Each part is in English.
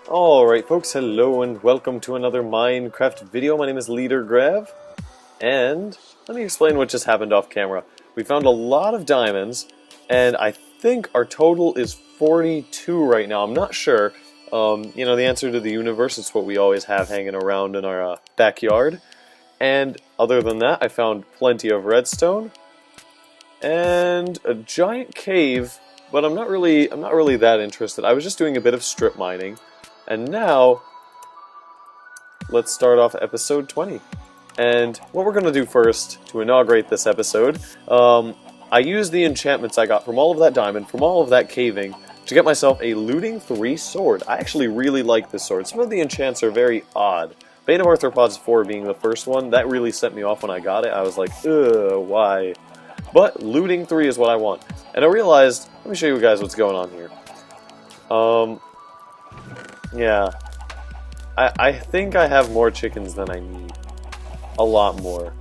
Alright folks, hello and welcome to another Minecraft video. My name is LeaderGrev, and let me explain what just happened off camera. We found a lot of diamonds, and I think our total is 42 right now. I'm not sure. You know, the answer to the universe is what we always have hanging around in our backyard. And other than that, I found plenty of redstone and a giant cave, but I'm not really that interested. I was just doing a bit of strip mining. And now, let's start off episode 20. And what we're going to do first, to inaugurate this episode, I used the enchantments I got from all of that diamond, from all of that caving, to get myself a looting 3 sword. I actually really like this sword. Some of the enchants are very odd. Beta Arthropods 4 being the first one, that really set me off when I got it. I was like, ugh, why? But looting 3 is what I want. And I realized, let me show you guys what's going on here. Yeah, I think I have more chickens than I need. A lot more.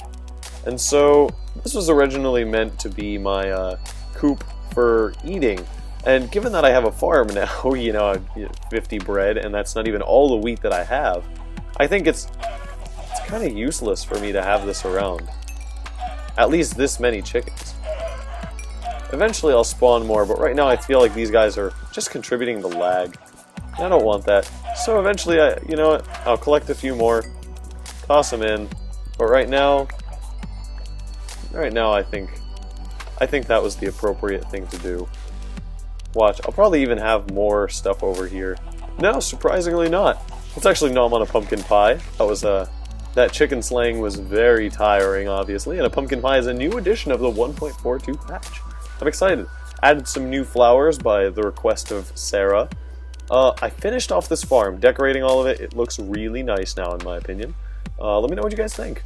And so, this was originally meant to be my coop for eating. And given that I have a farm now, you know, 50 bread, and that's not even all the wheat that I have, I think it's kind of useless for me to have this around. At least this many chickens. Eventually I'll spawn more, but right now I feel like these guys are just contributing to lag. I don't want that. So eventually, you know what? I'll collect a few more, toss them in. But right now, I think that was the appropriate thing to do. Watch, I'll probably even have more stuff over here. No, surprisingly not. Let's actually nom on a pumpkin pie. That was that chicken slaying was very tiring, obviously, and a pumpkin pie is a new addition of the 1.42 patch. I'm excited. Added some new flowers by the request of Sarah. I finished off this farm, decorating all of it. It looks really nice now, in my opinion. Let me know what you guys think.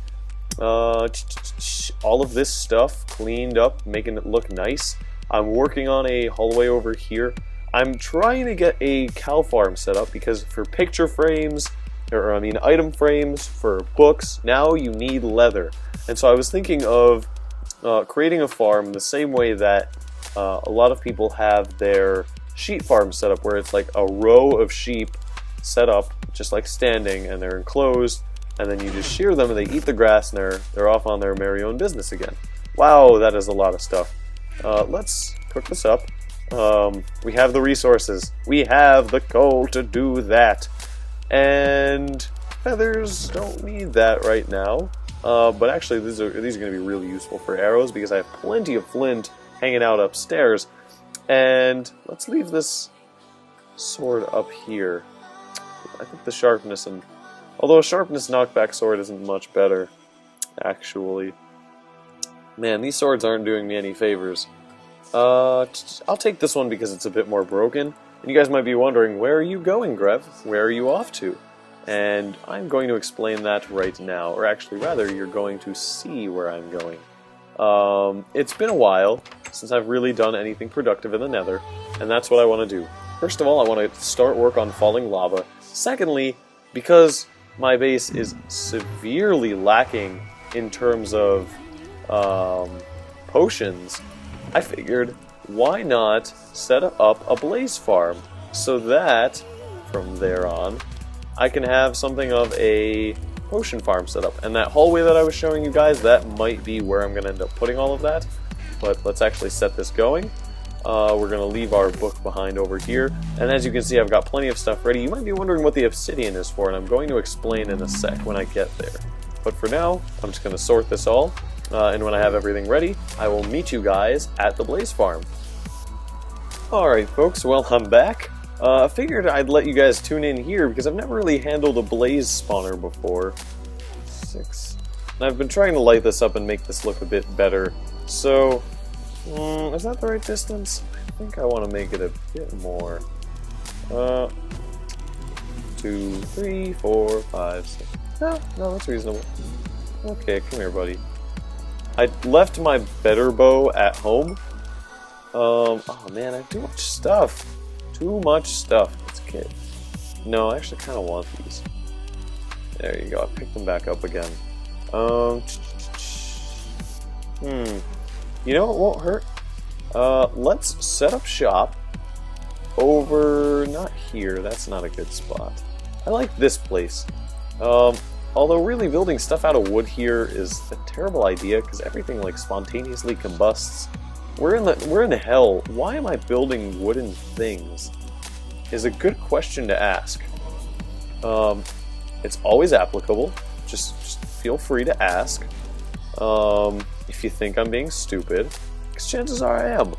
All of this stuff cleaned up, making it look nice. I'm working on a hallway over here. I'm trying to get a cow farm set up because for picture frames, or I mean item frames for books, now you need leather. And so I was thinking of creating a farm the same way that a lot of people have their sheep farm set up, where it's like a row of sheep set up just like standing, and they're enclosed, and then you just shear them and they eat the grass, and they're off on their merry own business again. Wow, that is a lot of stuff. Let's cook this up. We have the resources, we have the coal to do that, and feathers don't need that right now, but actually these are going to be really useful for arrows because I have plenty of flint hanging out upstairs. And let's leave this sword up here. I think the sharpness, and although a sharpness knockback sword isn't much better, actually. Man, these swords aren't doing me any favors. I'll take this one because it's a bit more broken. And you guys might be wondering, where are you going, Grev? Where are you off to? And I'm going to explain that right now. Or actually, rather, you're going to see where I'm going. It's been a while since I've really done anything productive in the Nether, and that's what I want to do. First of all, I want to start work on falling lava. Secondly, because my base is severely lacking in terms of potions, I figured, why not set up a blaze farm so that, from there on, I can have something of a potion farm set up. And that hallway that I was showing you guys, that might be where I'm going to end up putting all of that. But let's actually set this going. We're going to leave our book behind over here. And as you can see, I've got plenty of stuff ready. You might be wondering what the obsidian is for, and I'm going to explain in a sec when I get there. But for now, I'm just going to sort this all. And when I have everything ready, I will meet you guys at the blaze farm. Alright folks, well, I'm back. I figured I'd let you guys tune in here because I've never really handled a blaze spawner before. 6. And I've been trying to light this up and make this look a bit better. So, is that the right distance? I think I want to make it a bit more. 2, 3, 4, 5, 6. No, that's reasonable. Okay, come here, buddy. I left my better bow at home. Oh man, I have too much stuff. Too much stuff. Let's get. No, I actually kind of want these. There you go. I picked them back up again. You know what won't hurt? Let's set up shop over... not here, that's not a good spot. I like this place. Although really building stuff out of wood here is a terrible idea because everything like spontaneously combusts. We're in hell. Why am I building wooden things? Is a good question to ask. It's always applicable. Just feel free to ask. If you think I'm being stupid, because chances are I am.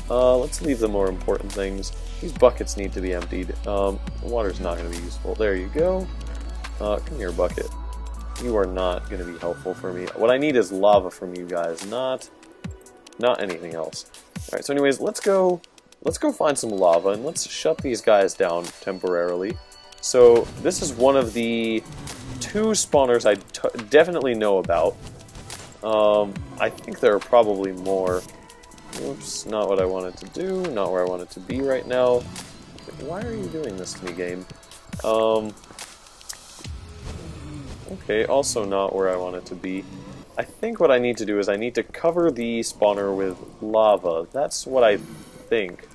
Let's leave the more important things. These buckets need to be emptied. Water's not going to be useful. There you go. Come here, bucket. You are not going to be helpful for me. What I need is lava from you guys, not anything else. Alright, so anyways, let's go find some lava, and let's shut these guys down temporarily. So, this is one of the 2 spawners I definitely know about. I think there are probably more. Oops, not what I wanted to do, not where I wanted to be right now. Why are you doing this to me, game? Okay, also not where I want it to be. I think what I need to do is I need to cover the spawner with lava. That's what I think.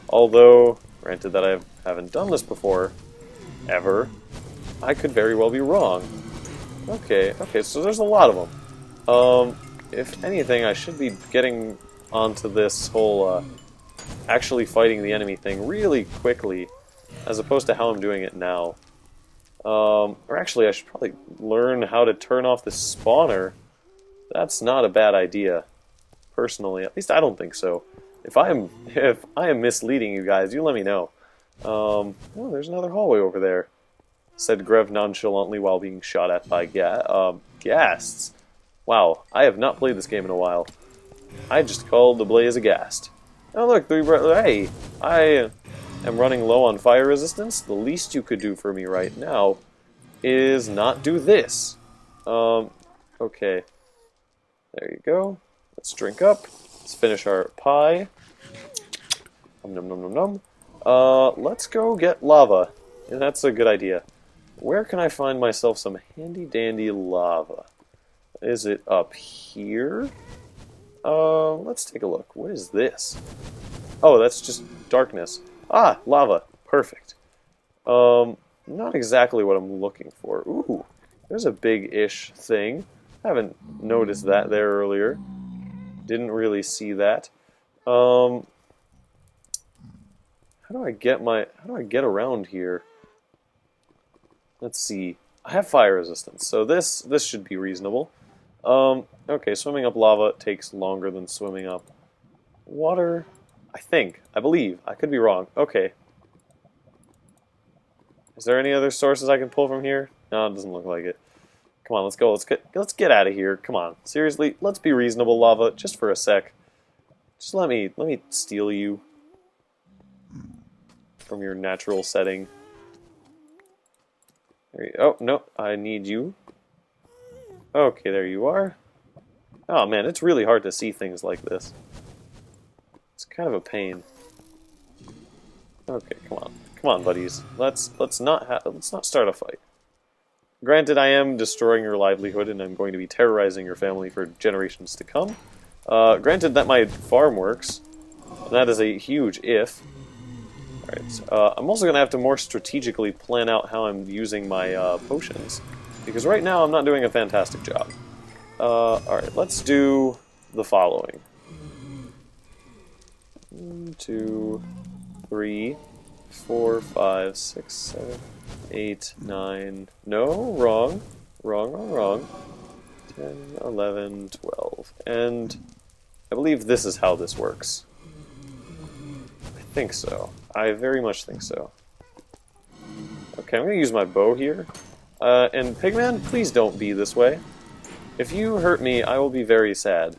Although, granted that I haven't done this before, ever, I could very well be wrong. Okay, so there's a lot of them. If anything, I should be getting onto this whole actually fighting the enemy thing really quickly, as opposed to how I'm doing it now. Or actually, I should probably learn how to turn off the spawner. That's not a bad idea, personally. At least I don't think so. If I am misleading you guys, you let me know. Oh, there's another hallway over there, said Grev nonchalantly while being shot at by ghasts. Wow, I have not played this game in a while. I just called the blaze a ghast. Oh look, hey, I am running low on fire resistance. The least you could do for me right now is not do this. Okay. There you go. Let's drink up. Let's finish our pie. Nom nom nom nom. Let's go get lava. And that's a good idea. Where can I find myself some handy-dandy lava? Is it up here? Let's take a look. What is this? Oh, that's just darkness. Ah, lava. Perfect. Not exactly what I'm looking for. Ooh, there's a big-ish thing. I haven't noticed that there earlier. Didn't really see that. How do I get around here? Let's see. I have fire resistance, so this should be reasonable. Okay, swimming up lava takes longer than swimming up water. I believe. I could be wrong. Okay. Is there any other sources I can pull from here? No, it doesn't look like it. Come on, let's go. Let's get out of here. Come on. Seriously, let's be reasonable, lava, just for a sec. Just let me steal you from your natural setting. There you, oh, no, I need you. Okay, there you are. Oh man, it's really hard to see things like this. It's kind of a pain. Okay, come on, buddies. Let's not start a fight. Granted, I am destroying your livelihood, and I'm going to be terrorizing your family for generations to come. Granted that my farm works, and that is a huge if. Alright, I'm also going to have to more strategically plan out how I'm using my potions, because right now I'm not doing a fantastic job. Alright, let's do the following. 1, 2, 3, 4, 5, 6, 7, 8, 9... No, wrong. Wrong. 10, 11, 12. And I believe this is how this works. I think so. I very much think so. Okay, I'm going to use my bow here. And Pigman, please don't be this way. If you hurt me, I will be very sad.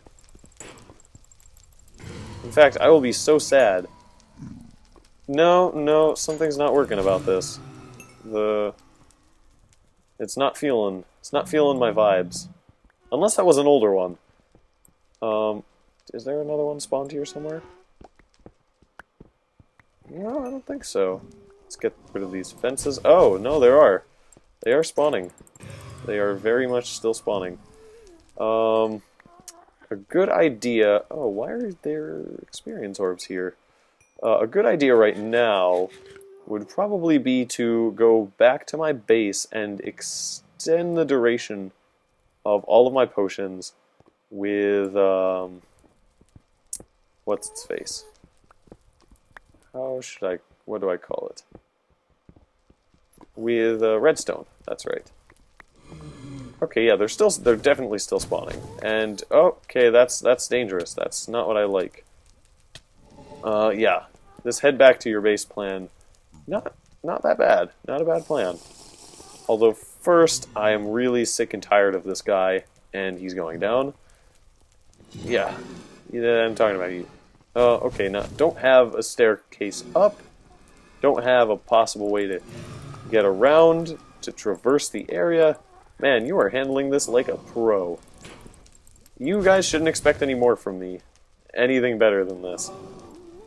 In fact, I will be so sad. No, something's not working about this. It's not feeling my vibes. Unless that was an older one. Is there another one spawned here somewhere? No, I don't think so. Let's get rid of these fences. Oh, no, there are. They are spawning. They are very much still spawning. A good idea... Oh, why are there experience orbs here? a good idea right now would probably be to go back to my base and extend the duration of all of my potions with, what's its face? What do I call it? With redstone, that's right. Okay, yeah, they're definitely still spawning. And, okay, that's dangerous. That's not what I like. Yeah, this head back to your base plan, not that bad. Not a bad plan. Although, first, I am really sick and tired of this guy, and he's going down. Yeah, I'm talking about you. Okay, now, don't have a staircase up. Don't have a possible way to get around, to traverse the area. Man, you are handling this like a pro. You guys shouldn't expect any more from me. Anything better than this.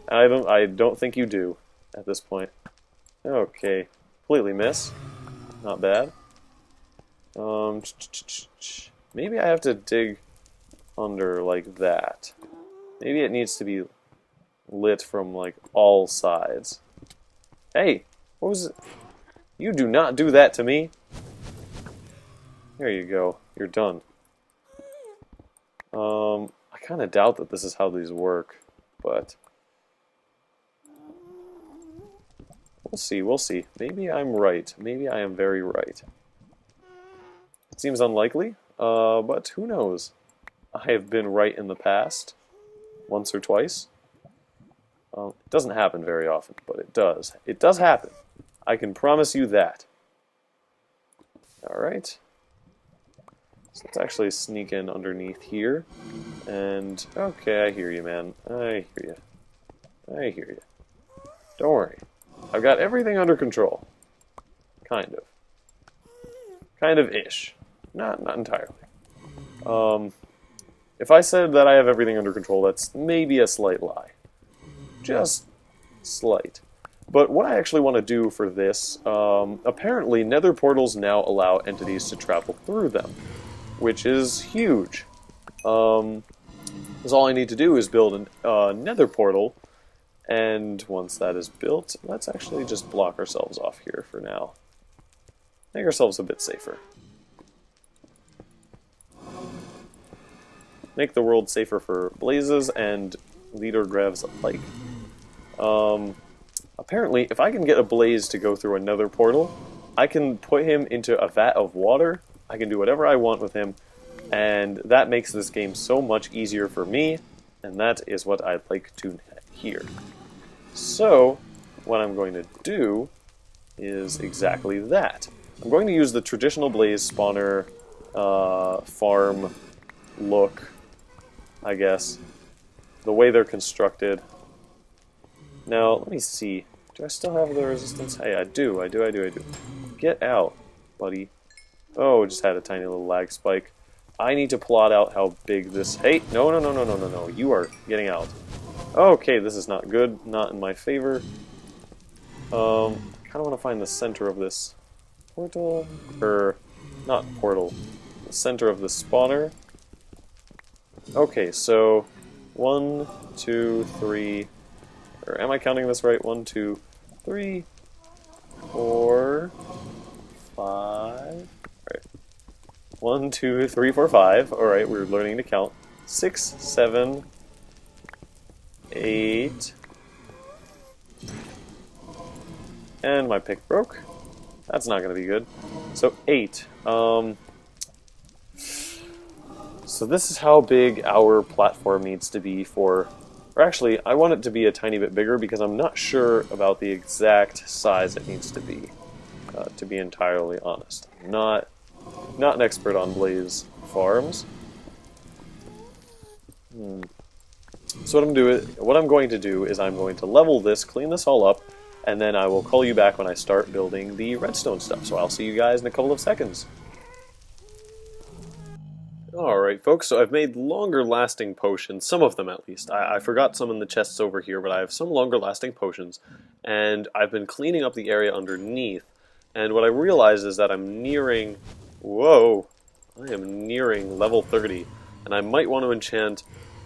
I don't think you do at this point. Okay, completely miss. Not bad. Maybe I have to dig under like that. Maybe it needs to be lit from like all sides. Hey, what was it? You do not do that to me. There you go. You're done. I kind of doubt that this is how these work, but we'll see, we'll see. Maybe I'm right. Maybe I am very right. It seems unlikely, but who knows? I have been right in the past, once or twice. It doesn't happen very often, but it does. It does happen. I can promise you that. Alright. So let's actually sneak in underneath here. And, okay, I hear you, man. I hear you. I hear you. Don't worry. I've got everything under control. Kind of. Kind of-ish. Not entirely. If I said that I have everything under control, that's maybe a slight lie. Just slight. But what I actually want to do for this, apparently nether portals now allow entities to travel through them, which is huge. Because all I need to do is build a nether portal, and once that is built, let's actually just block ourselves off here for now. Make ourselves a bit safer. Make the world safer for blazes and LeaderGrevs alike. Apparently, if I can get a blaze to go through another portal, I can put him into a vat of water, I can do whatever I want with him, and that makes this game so much easier for me, and that is what I'd like to hear. So, what I'm going to do is exactly that. I'm going to use the traditional blaze spawner farm look, I guess, the way they're constructed. Now, let me see. Do I still have the resistance? Hey, I do. Get out, buddy. Oh, just had a tiny little lag spike. I need to plot out how big this... Hey, no. You are getting out. Okay, this is not good. Not in my favor. I kind of want to find the center of this portal. Not portal. The center of the spawner. Okay, so 1, 2, 3... Or am I counting this right? 1, 2, 3, 4, 5. Right. 1, 2, 3, 4, 5. Alright, we're learning to count. 6, 7, 8. And my pick broke. That's not going to be good. So 8. So this is how big our platform needs to be for... Or actually, I want it to be a tiny bit bigger because I'm not sure about the exact size it needs to be entirely honest. I'm not an expert on blaze farms. So what I'm going to do is I'm going to level this, clean this all up, and then I will call you back when I start building the redstone stuff. So I'll see you guys in a couple of seconds. Alright folks, so I've made longer lasting potions, some of them at least. I forgot some in the chests over here, but I have some longer lasting potions, and I've been cleaning up the area underneath, and what I realized is that I'm nearing, whoa, I am nearing level 30, and I might want to enchant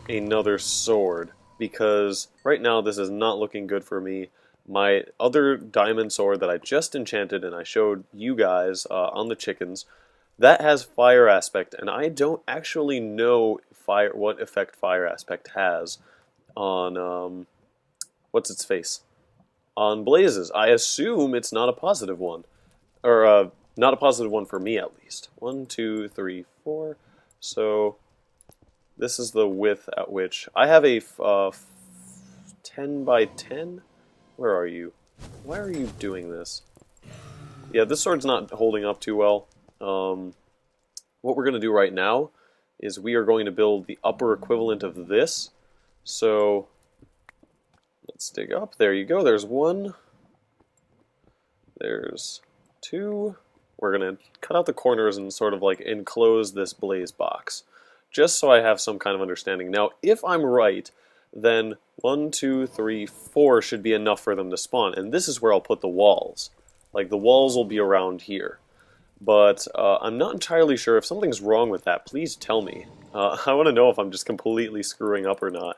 another sword. because right now this is not looking good for me. My other diamond sword that I just enchanted and I showed you guys on the chickens, that has fire aspect, and I don't actually know what effect fire aspect has on what's its face? On blazes. I assume it's not a positive one, or not a positive one for me at least. 1, 2, 3, 4. So this is the width at which I have a 10 by 10. Where are you? Why are you doing this? Yeah, this sword's not holding up too well. What we're going to do right now is we are going to build the upper equivalent of this. So let's dig up. There you go. There's 1. There's 2. We're going to cut out the corners and sort of like enclose this blaze box, just so I have some kind of understanding. Now, if I'm right, then 1, 2, 3, 4 should be enough for them to spawn. And this is where I'll put the walls. Like, the walls will be around here. But I'm not entirely sure. If something's wrong with that, please tell me. I want to know if I'm just completely screwing up or not.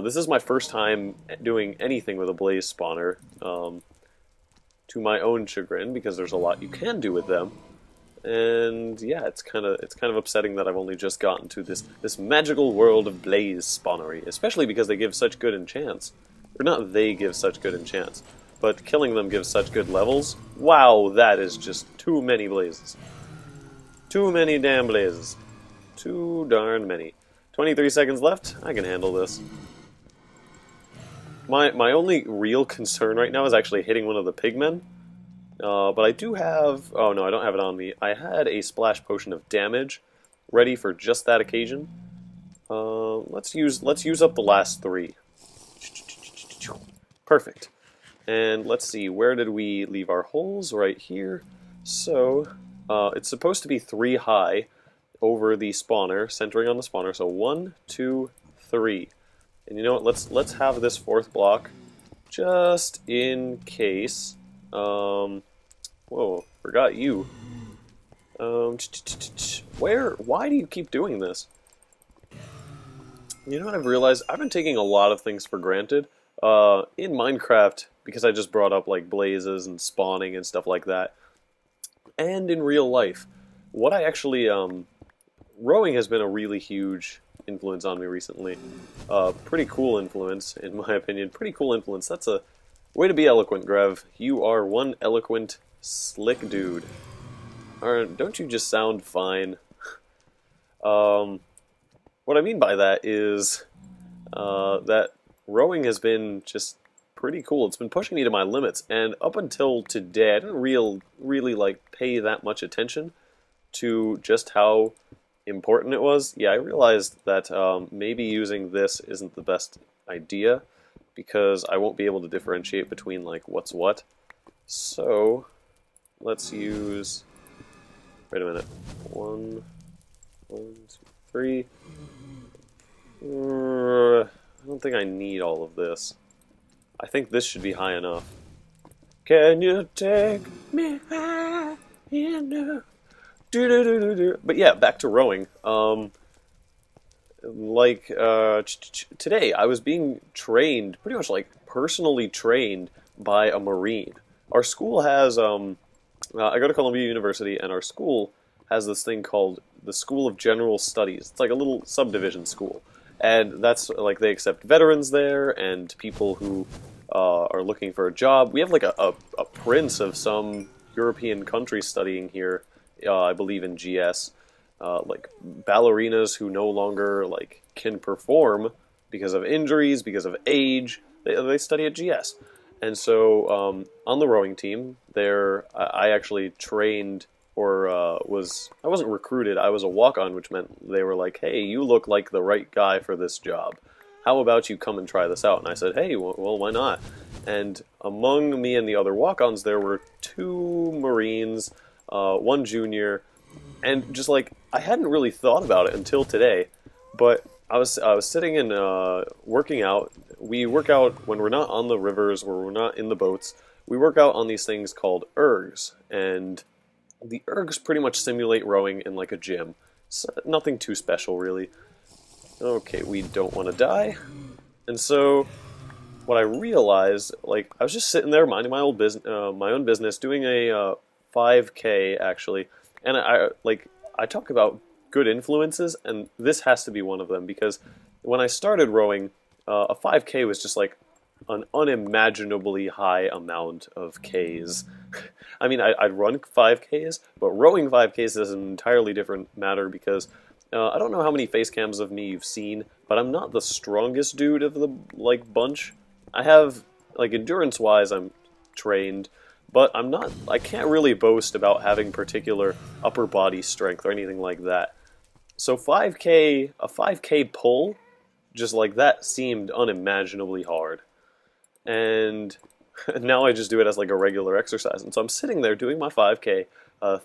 This is my first time doing anything with a blaze spawner, to my own chagrin, because there's a lot you can do with them. And yeah, it's kind of upsetting that I've only just gotten to this magical world of blaze spawnery, especially because they give such good enchants. Or not they give such good enchants, but killing them gives such good levels. Wow, that is just too many blazes. Too many damn blazes. Too darn many. 23 seconds left. I can handle this. My only real concern right now is actually hitting one of the pigmen. But I do have... Oh no, I don't have it on me. I had a splash potion of damage ready for just that occasion. Let's use up the last 3. Perfect. And let's see, where did we leave our holes? Right here. So, it's supposed to be 3 high over the spawner, centering on the spawner. So 1, 2, 3. And you know what, let's have this 4th block just in case. Whoa, forgot you. Why do you keep doing this? You know what I've realized? I've been taking a lot of things for granted. In Minecraft, because I just brought up like blazes and spawning and stuff like that. And in real life, what I actually, rowing has been a really huge influence on me recently. Pretty cool influence, in my opinion. Pretty cool influence. That's a way to be eloquent, Grev. You are one eloquent, slick dude. Don't you just sound fine? What I mean by that is that rowing has been just pretty cool. It's been pushing me to my limits, and up until today, I didn't really like pay that much attention to just how important it was. Yeah, I realized that maybe using this isn't the best idea, because I won't be able to differentiate between like what's what. So let's use, wait a minute, 1, 2, 3. I don't think I need all of this. I think this should be high enough. Can you take me high enough? But yeah, back to rowing. Today I was being trained, pretty much like personally trained by a Marine. Our school has, I go to Columbia University, and our school has this thing called the School of General Studies. It's like a little subdivision school. And that's, like, they accept veterans there and people who are looking for a job. We have, like, a prince of some European country studying here, I believe in GS. Like, ballerinas who no longer, like, can perform because of injuries, because of age. They study at GS. And so, on the rowing team, I actually trained, or I wasn't recruited, I was a walk-on, which meant they were like, hey, you look like the right guy for this job. How about you come and try this out? And I said, hey, well, why not? And among me and the other walk-ons, there were 2 Marines, 1 junior, and just like, I hadn't really thought about it until today, but I was sitting and working out. We work out when we're not on the rivers, or we're not in the boats. We work out on these things called ergs, and the ergs pretty much simulate rowing in like a gym. So nothing too special, really. Okay, we don't want to die. And so what I realized, like, I was just sitting there minding my own business, doing a 5K actually, and I talk about good influences, and this has to be one of them because when I started rowing, a 5K was just like an unimaginably high amount of Ks. I mean, I'd run 5Ks, but rowing 5Ks is an entirely different matter because I don't know how many face cams of me you've seen, but I'm not the strongest dude of the like bunch. I have like endurance-wise, I'm trained, but I can't really boast about having particular upper body strength or anything like that. So a 5K pull, just like that seemed unimaginably hard. And now I just do it as like a regular exercise. And so I'm sitting there doing my 5K,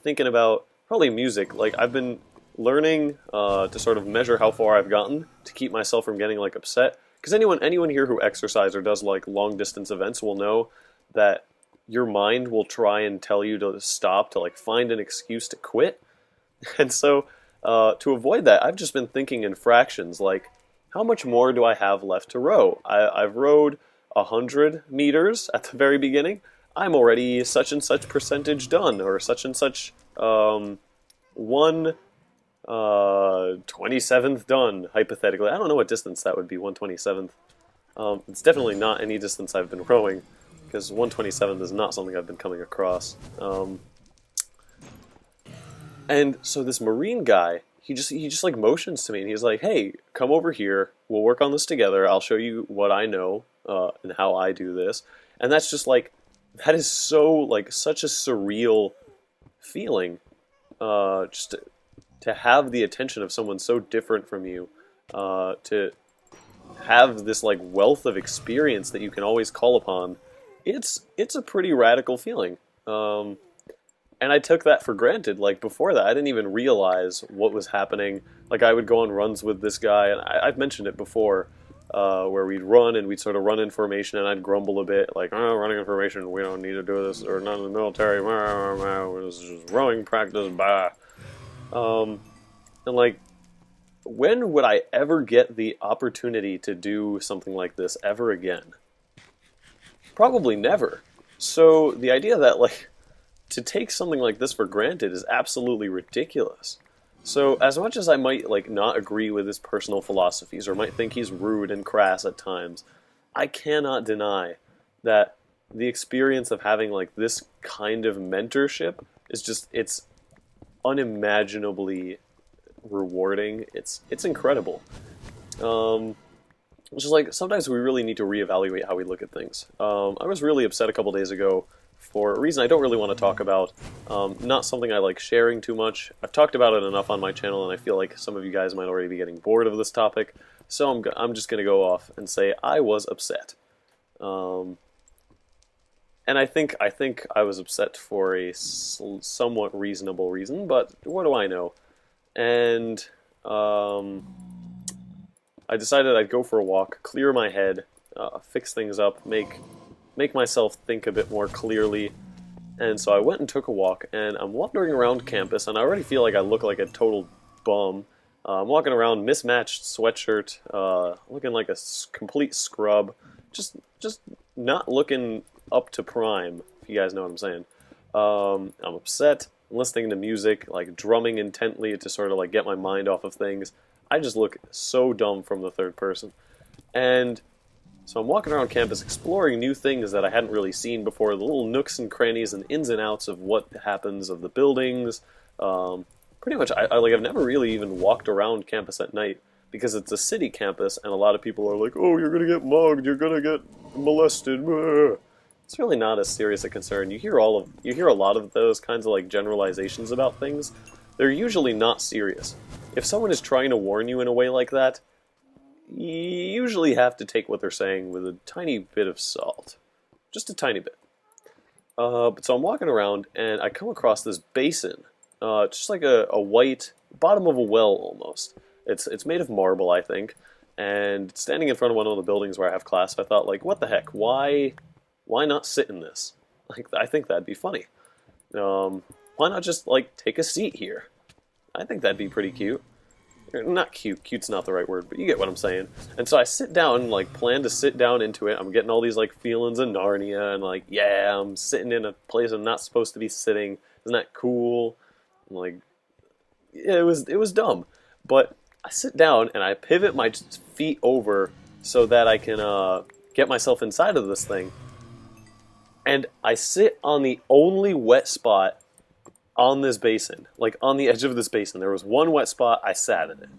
thinking about probably music. Like I've been learning to sort of measure how far I've gotten to keep myself from getting like upset. Because anyone here who exercises or does like long distance events will know that your mind will try and tell you to stop, to like find an excuse to quit. And so to avoid that, I've just been thinking in fractions, like how much more do I have left to row? I've rowed 100 meters at the very beginning. I'm already such and such percentage done, or such and such 1/27th done, hypothetically. I don't know what distance that would be, 1/27th. It's definitely not any distance I've been rowing, because 1/27th is not something I've been coming across. And so this Marine guy, he just like motions to me, and he's like, "Hey, come over here. We'll work on this together. I'll show you what I know and how I do this." And that's just like, that is so like such a surreal feeling. Just to have the attention of someone so different from you, to have this like wealth of experience that you can always call upon. It's a pretty radical feeling. And I took that for granted. Like before that, I didn't even realize what was happening. Like I would go on runs with this guy, and I've mentioned it before, where we'd run and we'd sort of run in formation, and I'd grumble a bit, like, "Oh, running in formation, we don't need to do this, or not in the military. This is just rowing practice." Bah. And like, when would I ever get the opportunity to do something like this ever again? Probably never. So the idea that like, to take something like this for granted is absolutely ridiculous. So as much as I might like not agree with his personal philosophies or might think he's rude and crass at times, I cannot deny that the experience of having like this kind of mentorship is just, it's unimaginably rewarding. It's incredible. Which is like, sometimes we really need to reevaluate how we look at things. I was really upset a couple days ago for a reason I don't really want to talk about. Not something I like sharing too much. I've talked about it enough on my channel, and I feel like some of you guys might already be getting bored of this topic. So I'm just going to go off and say I was upset. And I think I was upset for a somewhat reasonable reason, but what do I know? And I decided I'd go for a walk, clear my head, fix things up, make myself think a bit more clearly. And so I went and took a walk, and I'm wandering around campus, and I already feel like I look like a total bum. I'm walking around, mismatched sweatshirt, looking like a complete scrub, just not looking up to prime, if you guys know what I'm saying. I'm upset, I'm listening to music, like drumming intently to sort of like get my mind off of things. I just look so dumb from the third person. And so I'm walking around campus exploring new things that I hadn't really seen before, the little nooks and crannies and ins and outs of what happens of the buildings. Pretty much, I've never really even walked around campus at night because it's a city campus, and a lot of people are like, "Oh, you're gonna get mugged, you're gonna get molested." It's really not as serious a concern. You hear a lot of those kinds of like generalizations about things. They're usually not serious. If someone is trying to warn you in a way like that, you usually have to take what they're saying with a tiny bit of salt. Just a tiny bit. But so I'm walking around, and I come across this basin. Just like a white bottom of a well, almost. It's made of marble, I think. And standing in front of one of the buildings where I have class, I thought, like, what the heck? Why not sit in this? Like, I think that'd be funny. Why not just, like, take a seat here? I think that'd be pretty cute. or not cute, cute's not the right word, but you get what I'm saying. And so I sit down, like, plan to sit down into it. I'm getting all these, like, feelings of Narnia, and, like, yeah, I'm sitting in a place I'm not supposed to be sitting. Isn't that cool? I'm like, yeah, it was dumb. But I sit down, and I pivot my feet over so that I can get myself inside of this thing. And I sit on the only wet spot on this basin, like on the edge of this basin. There was one wet spot, I sat in it.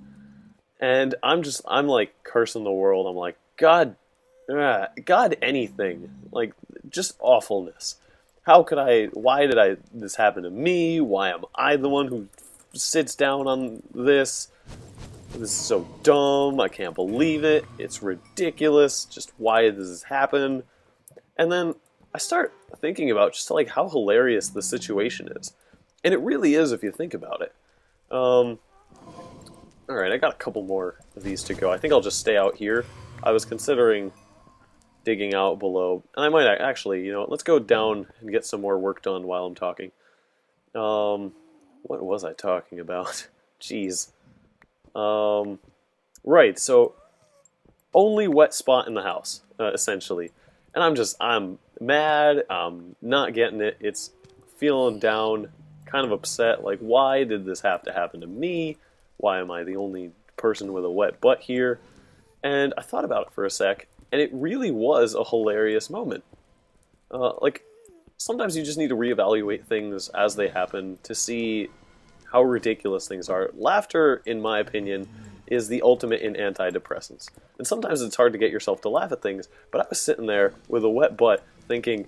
And I'm like cursing the world. I'm like, God anything. Like, just awfulness. Why did this happen to me? Why am I the one who sits down on this? This is so dumb. I can't believe it. It's ridiculous. Just why did this happen? And then I start thinking about just like how hilarious the situation is. And it really is if you think about it. Alright, I got a couple more of these to go. I think I'll just stay out here. I was considering digging out below. And I might actually, you know, let's go down and get some more work done while I'm talking. What was I talking about? Jeez. Right, so only wet spot in the house, essentially. And I'm mad, I'm not getting it, it's feeling down, kind of upset, like, why did this have to happen to me? Why am I the only person with a wet butt here? And I thought about it for a sec, and it really was a hilarious moment. Like, sometimes you just need to reevaluate things as they happen to see how ridiculous things are. Laughter, in my opinion, is the ultimate in antidepressants. And sometimes it's hard to get yourself to laugh at things, but I was sitting there with a wet butt thinking,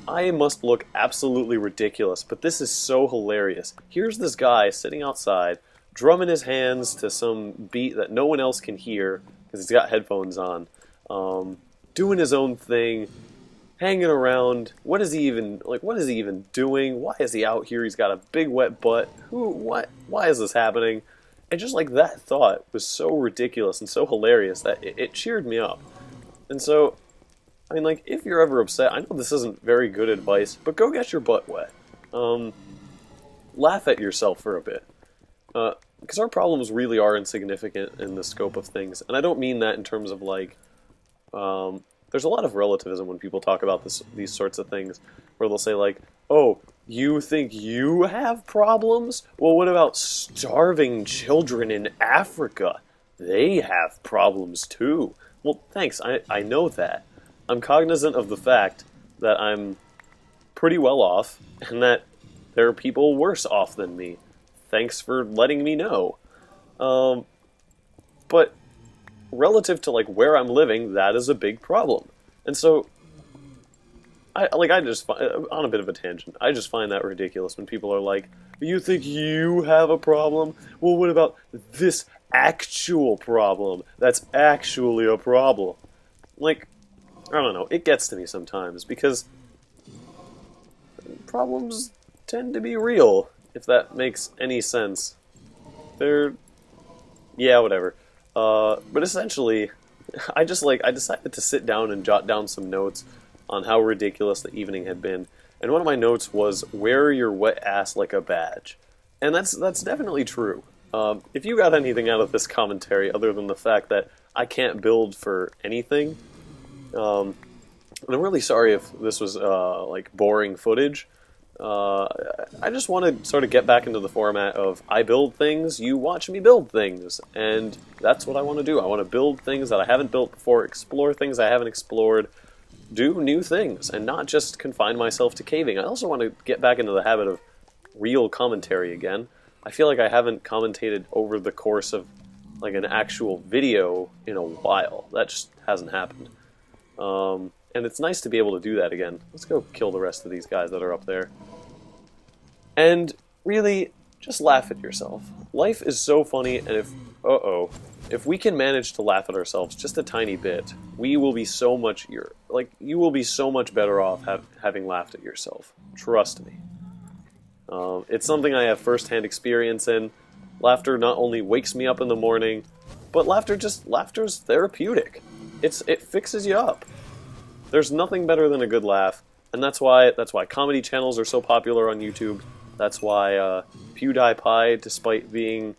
I must look absolutely ridiculous, but this is so hilarious. Here's this guy sitting outside, drumming his hands to some beat that no one else can hear, because he's got headphones on, doing his own thing, hanging around. What is he even doing? Why is he out here? He's got a big wet butt. Why is this happening? And just like that thought was so ridiculous and so hilarious that it cheered me up. And so, I mean, like, if you're ever upset, I know this isn't very good advice, but go get your butt wet. Laugh at yourself for a bit. Because our problems really are insignificant in the scope of things. And I don't mean that in terms of, like, there's a lot of relativism when people talk about these sorts of things, where they'll say, like, oh, you think you have problems? Well, what about starving children in Africa? They have problems too. Well, thanks, I know that. I'm cognizant of the fact that I'm pretty well off, and that there are people worse off than me. Thanks for letting me know. But relative to, like, where I'm living, that is a big problem. And so, I just find, on a bit of a tangent, I just find that ridiculous when people are like, you think you have a problem? Well, what about this actual problem that's actually a problem? Like, I don't know, it gets to me sometimes, because problems tend to be real, if that makes any sense. Yeah, whatever. But essentially, I decided to sit down and jot down some notes on how ridiculous the evening had been. And one of my notes was, wear your wet ass like a badge. And that's definitely true. If you got anything out of this commentary other than the fact that I can't build for anything, and I'm really sorry if this was like boring footage. I just want to sort of get back into the format of I build things, you watch me build things, and that's what I want to do. I want to build things that I haven't built before, explore things I haven't explored, do new things, and not just confine myself to caving. I also want to get back into the habit of real commentary again. I feel like I haven't commentated over the course of like an actual video in a while. That just hasn't happened. And it's nice to be able to do that again. Let's go kill the rest of these guys that are up there. And really, just laugh at yourself. Life is so funny, and if we can manage to laugh at ourselves just a tiny bit, you will be so much better off having laughed at yourself. Trust me. It's something I have first-hand experience in. Laughter not only wakes me up in the morning, but laughter's therapeutic. It fixes you up. There's nothing better than a good laugh, and that's why comedy channels are so popular on YouTube. That's why PewDiePie, despite being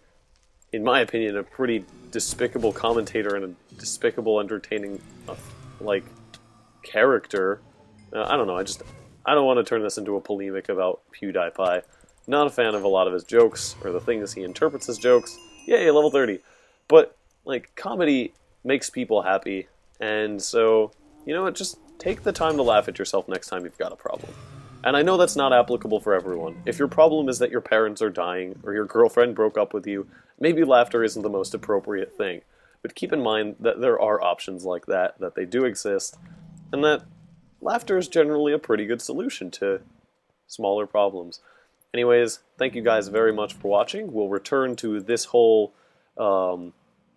in my opinion, a pretty despicable commentator and a despicable, entertaining, like, character. I don't know, I don't want to turn this into a polemic about PewDiePie. Not a fan of a lot of his jokes, or the things he interprets as jokes. Yay, level 30. But, like, comedy makes people happy, and so, you know what, just take the time to laugh at yourself next time you've got a problem. And I know that's not applicable for everyone. If your problem is that your parents are dying, or your girlfriend broke up with you, maybe laughter isn't the most appropriate thing. But keep in mind that there are options like that they do exist, and that laughter is generally a pretty good solution to smaller problems. Anyways, thank you guys very much for watching. We'll return to this whole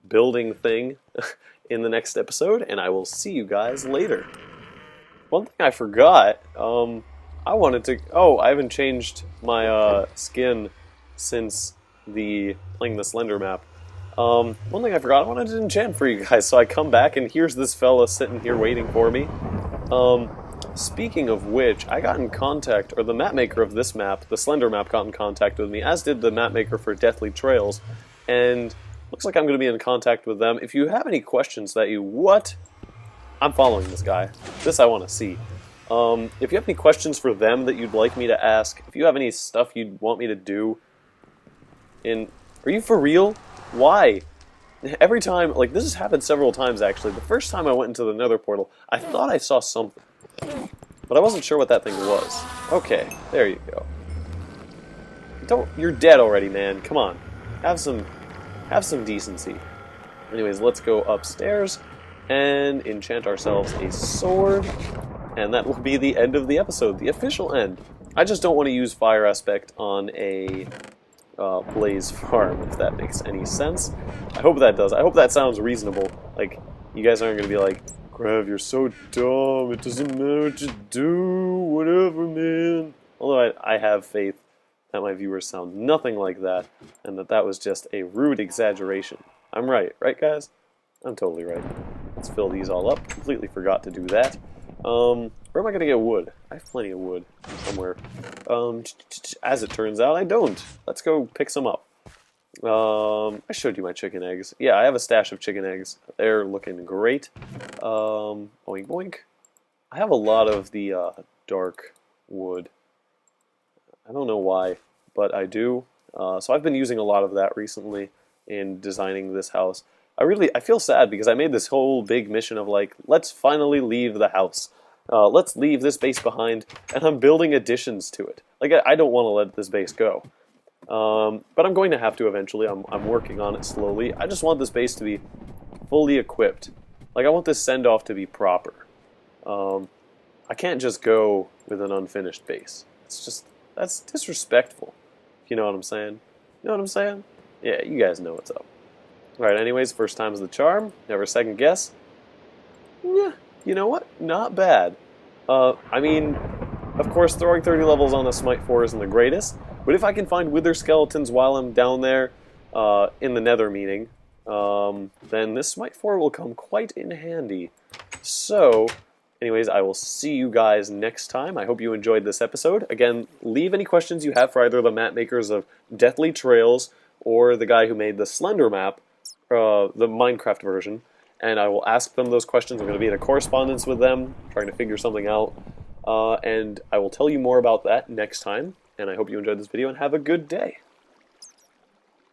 building thing in the next episode, and I will see you guys later. One thing I forgot, I wanted to... Oh, I haven't changed my skin since playing the Slender map. One thing I forgot, I wanted to enchant for you guys, so I come back and here's this fella sitting here waiting for me. Speaking of which, I got in contact, or the map maker of this map, the Slender map, got in contact with me, as did the map maker for Deathly Trails, and looks like I'm going to be in contact with them. If you have any questions that you... What? I'm following this guy. This I want to see. If you have any questions for them that you'd like me to ask, if you have any stuff you'd want me to do Are you for real? Why? Every time, like, this has happened several times, actually. The first time I went into the Nether portal, I thought I saw something. But I wasn't sure what that thing was. Okay, there you go. You're dead already, man. Come on. Have some decency. Anyways, let's go upstairs and enchant ourselves a sword. And that will be the end of the episode, the official end. I just don't want to use Fire Aspect on a Blaze farm, if that makes any sense. I hope that does. I hope that sounds reasonable. Like, you guys aren't going to be like, Grev, you're so dumb, it doesn't matter what you do, whatever, man. Although I have faith that my viewers sound nothing like that, and that was just a rude exaggeration. I'm right, guys? I'm totally right. Let's fill these all up. Completely forgot to do that. Where am I going to get wood? I have plenty of wood somewhere. As it turns out, I don't. Let's go pick some up. I showed you my chicken eggs. Yeah, I have a stash of chicken eggs. They're looking great. Boink boink. I have a lot of the dark wood. I don't know why, but I do. So I've been using a lot of that recently in designing this house. I feel sad because I made this whole big mission of like, let's finally leave the house. Let's leave this base behind, and I'm building additions to it. Like, I don't want to let this base go. But I'm going to have to eventually. I'm working on it slowly. I just want this base to be fully equipped. Like, I want this send-off to be proper. I can't just go with an unfinished base. It's just, that's disrespectful. If you know what I'm saying. You know what I'm saying? Yeah, you guys know what's up. Alright, anyways, first time's the charm. Never second guess. Yeah, you know what? Not bad. I mean, of course, throwing 30 levels on a Smite 4 isn't the greatest, but if I can find Wither Skeletons while I'm down there, in the Nether meaning, then this Smite 4 will come quite in handy. So, anyways, I will see you guys next time. I hope you enjoyed this episode. Again, leave any questions you have for either the map makers of Deathly Trails or the guy who made the Slender map, the Minecraft version, and I will ask them those questions. I'm going to be in a correspondence with them, trying to figure something out, and I will tell you more about that next time, and I hope you enjoyed this video and have a good day.